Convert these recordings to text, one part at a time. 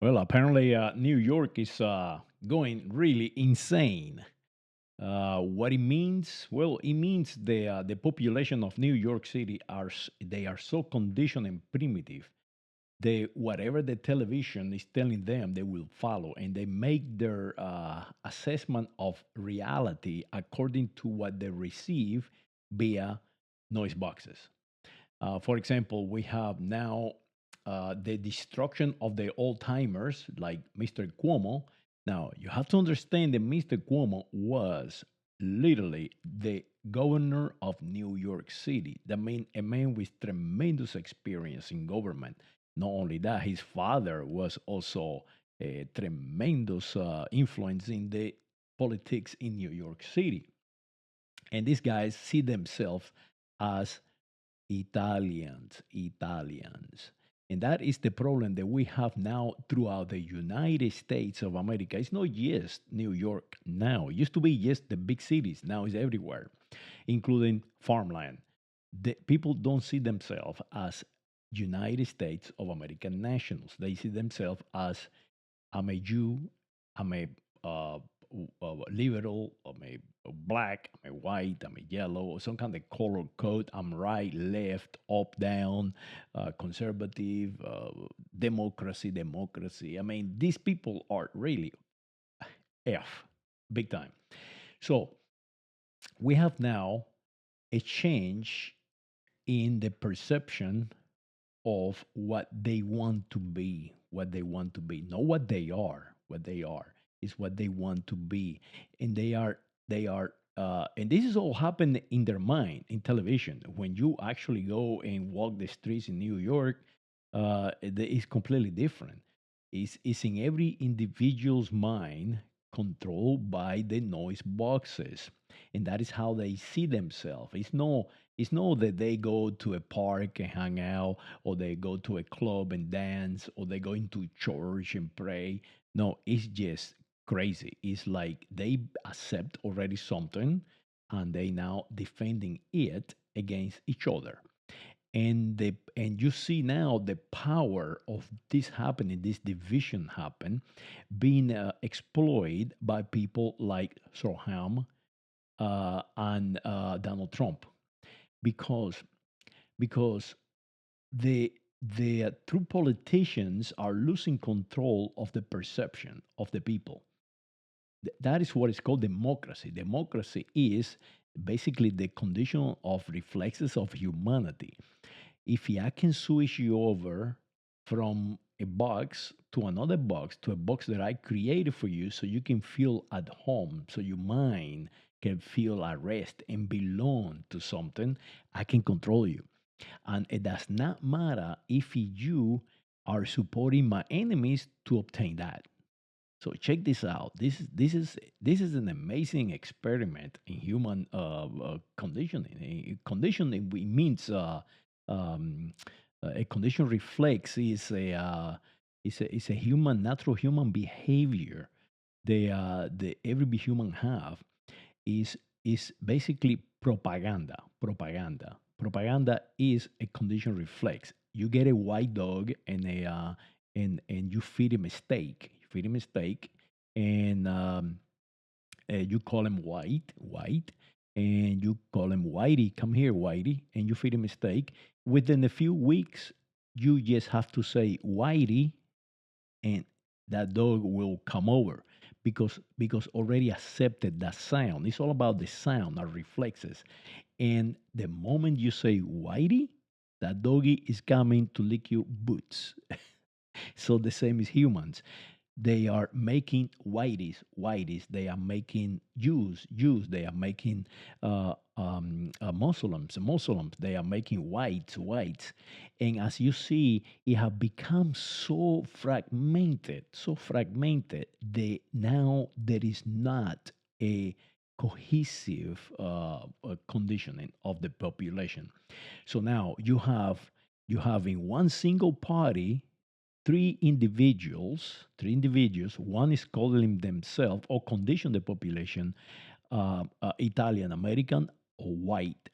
Well, apparently, New York is going really insane. What it means? Well, it means the population of New York City they are so conditioned and primitive. They whatever the television is telling them, they will follow, and they make their assessment of reality according to what they receive via noise boxes. For example, we have now the destruction of the old timers like Mr. Cuomo. Now, you have to understand that Mr. Cuomo was literally the governor of New York City. A man with tremendous experience in government. Not only that, his father was also a tremendous influence in the politics in New York City. And these guys see themselves as Italians. And that is the problem that we have now throughout the United States of America. It's not just New York now. It used to be just the big cities. Now it's everywhere, including farmland. The people don't see themselves as United States of American nationals. They see themselves as I'm a Jew, I'm a liberal, I'm a black, I'm a white, I'm a yellow, or some kind of color code. I'm right, left, up, down, conservative, democracy. I mean, these people are really F, big time. So we have now a change in the perception of what they want to be, not what they are is what they want to be, and they are. And this is all happened in their mind in television. When you actually go and walk the streets in New York, it's completely different. It's in every individual's mind, controlled by the noise boxes, and that is how they see themselves. It's no that they go to a park and hang out, or they go to a club and dance, or they go into church and pray. No, it's just crazy. It's like they accept already something, and they now defending it against each other. And you see now the power of this happening, this division happen, being exploited by people like Zohran and Donald Trump, because because the true politicians are losing control of the perception of the people. That is what is called democracy. Democracy is basically the condition of reflexes of humanity. If I can switch you over from a box to another box, to a box that I created for you, so you can feel at home, so your mind can feel at rest and belong to something, I can control you. And it does not matter if you are supporting my enemies to obtain that. So check this out. This is an amazing experiment in human conditioning. Conditioning means um, a condition reflex is a human natural human behavior. The every human have is basically propaganda. Propaganda is a condition reflex. You get a white dog and you feed him a steak. You feed him a steak, and you call him white, and you call him Whitey. Come here, Whitey, and you feed him a steak. Within a few weeks, you just have to say Whitey, and that dog will come over because already accepted that sound. It's all about the sound, our reflexes. And the moment you say Whitey, that doggy is coming to lick your boots. So the same as humans. They are making whiteys. They are making Jews. They are making Muslims. They are making whites. And as you see, it have become so fragmented. Now there is not a cohesive conditioning of the population. So now you have in one single party three individuals. One is calling themselves or condition the population Italian American or white.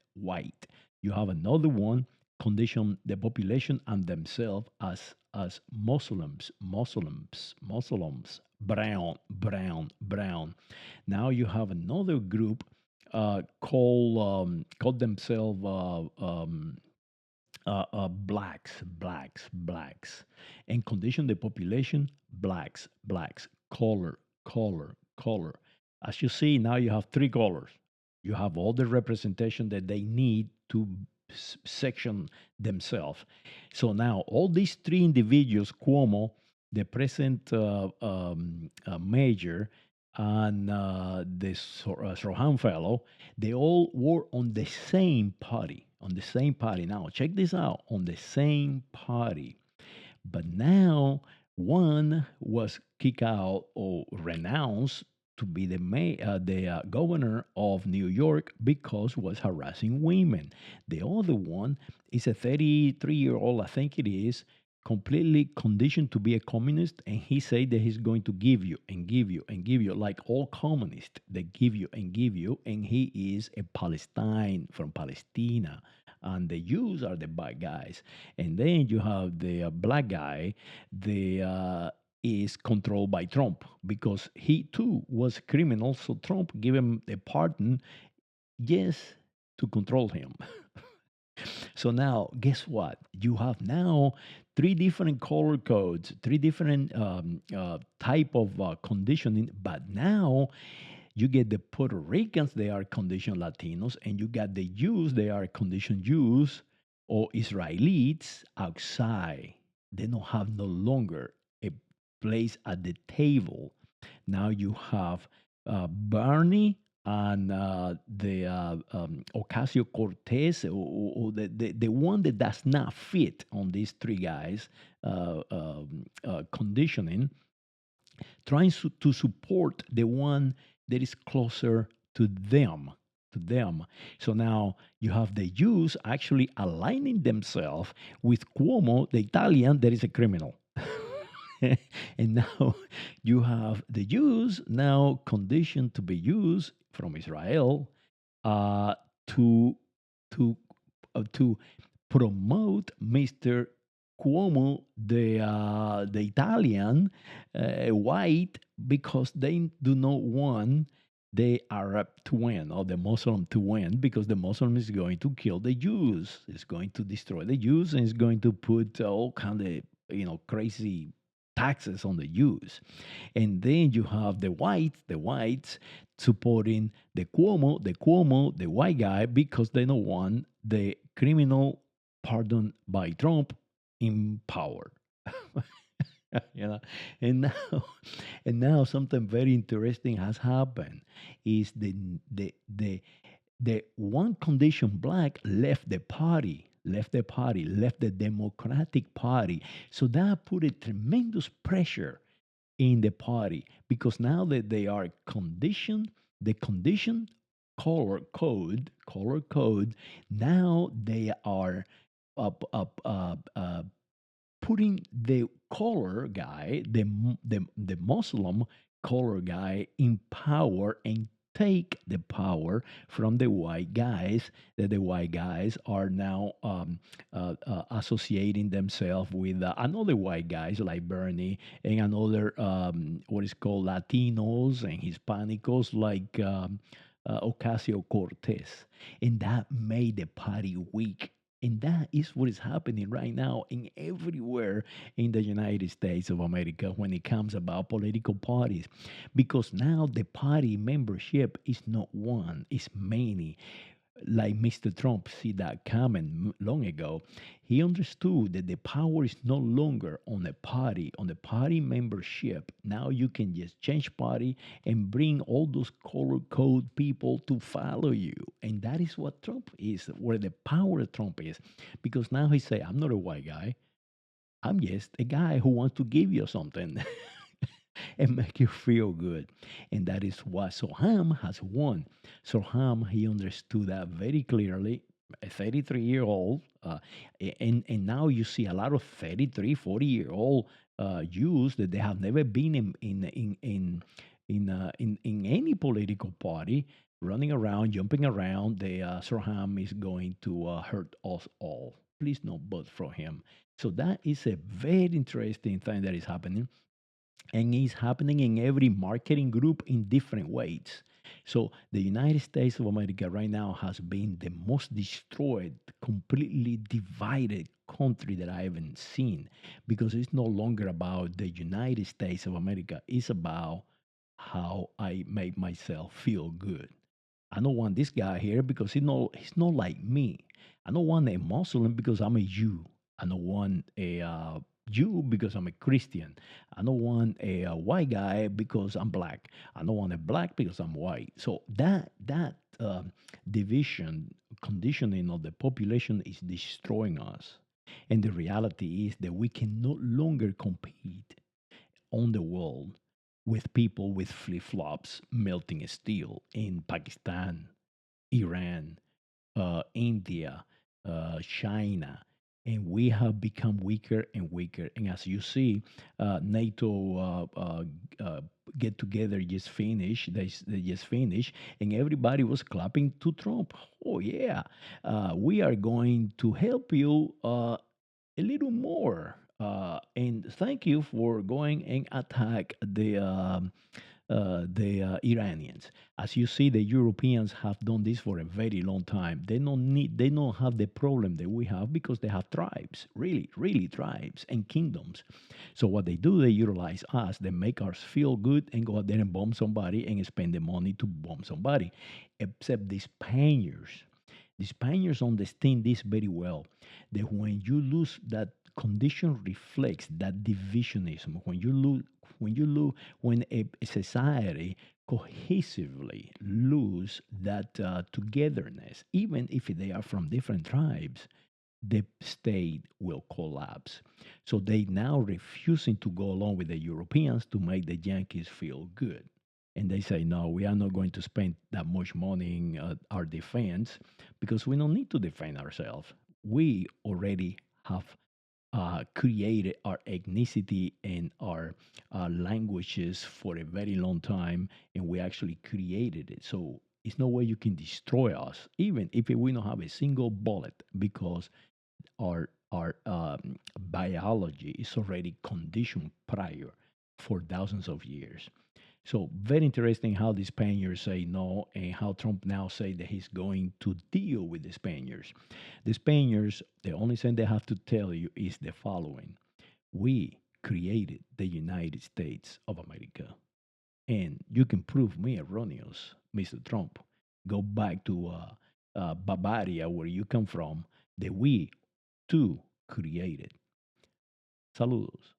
You have another one condition the population and themselves as as Muslims, brown, brown, brown. Now you have another group called themselves blacks, and condition the population blacks, color. As you see, now you have three colors. You have all the representation that they need to section themselves. So now all these three individuals, Cuomo, the present mayor, and the Zohran fellow, they all were on the same party. On the same party. Now, check this out, on the same party. But now one was kicked out or renounced to be the governor of New York because was harassing women. The other one is a 33-year-old, I think it is, completely conditioned to be a communist, and he said that he's going to give you and give you and give you, like all communists, they give you and give you, and he is a Palestine from Palestina, and the Jews are the bad guys. And then you have the black guy, the is controlled by Trump because he too was a criminal. So Trump gave him a pardon, yes, to control him. So now, guess what? You have now three different color codes, three different type of conditioning. But now you get the Puerto Ricans, they are conditioned Latinos, and you got the Jews, they are conditioned Jews or Israelis outside. They don't have no longer a place at the table. Now you have Bernie and the Ocasio Cortez, or the one that does not fit on these three guys conditioning, trying to support the one that is closer to them. So now you have the Jews actually aligning themselves with Cuomo, the Italian that is a criminal. And now you have the Jews now conditioned to be Jews from Israel uh, to to to promote Mr. Cuomo, the Italian white, because they do not want the Arab to win or the Muslim to win, because the Muslim is going to kill the Jews, is going to destroy the Jews, and is going to put all kind of crazy taxes on the Jews. And then you have the whites supporting the white guy, because they don't want the criminal pardoned by Trump in power. you know, and now, and now something very interesting has happened. Is the one condition black left the Democratic Party. So that put a tremendous pressure in the party, because now that they are conditioned, the condition color code, now they are putting the color guy, the Muslim color guy, in power, and take the power from the white guys, that the white guys are now associating themselves with another white guys like Bernie, and another what is called Latinos and Hispanicos like Ocasio Cortez, and that made the party weak. And that is what is happening right now in everywhere in the United States of America when it comes about political parties. Because now the party membership is not one, it's many. Like Mr. Trump see that coming long ago. He understood that the power is no longer on the party membership. Now you can just change party and bring all those color code people to follow you. And that is what Trump is, where the power of Trump is. Because now he say, I'm not a white guy. I'm just a guy who wants to give you something and make you feel good. And that is what Soham has won. Soham, he understood that very clearly. A 33-year-old, and now you see a lot of 33, 40-year-old youths that they have never been in any political party, running around, jumping around. The Soham is going to hurt us all. please no vote for him. So that is a very interesting thing that is happening, and it's happening in every marketing group in different ways. So the United States of America right now has been the most destroyed, completely divided country that I haven't seen, because it's no longer about the United States of America. It's about how I make myself feel good. I don't want this guy here because he's not like me. I don't want a Muslim because I'm a Jew. I don't want a Jew because I'm a Christian. I don't want a white guy because I'm black. I don't want a black because I'm white. So that division, conditioning of the population is destroying us. And the reality is that we can no longer compete on the world with people with flip flops melting steel in Pakistan, Iran, India, China, and we have become weaker and weaker. And as you see, NATO get together just finished. They just finished, and everybody was clapping to Trump. Oh yeah, we are going to help you a little more. And thank you for going and attack the Iranians. As you see, the Europeans have done this for a very long time. They don't have the problem that we have because they have tribes, really, really tribes and kingdoms. So what they do, they utilize us. They make us feel good and go out there and bomb somebody and spend the money to bomb somebody. Except the Spaniards. The Spaniards understand this very well. That when you lose that condition reflects that divisionism. When a society cohesively lose that togetherness, even if they are from different tribes, the state will collapse. So they now refusing to go along with the Europeans to make the Yankees feel good. And they say, no, we are not going to spend that much money in our defense because we don't need to defend ourselves. We already have created our ethnicity and our languages for a very long time, and we actually created it. So it's no way you can destroy us, even if we don't have a single bullet, because our biology is already conditioned prior for thousands of years. So very interesting how the Spaniards say no, and how Trump now say that he's going to deal with the Spaniards. The Spaniards, the only thing they have to tell you is the following: we created the United States of America, and you can prove me erroneous, Mr. Trump. Go back to Bavaria, where you come from, that we too created. Saludos.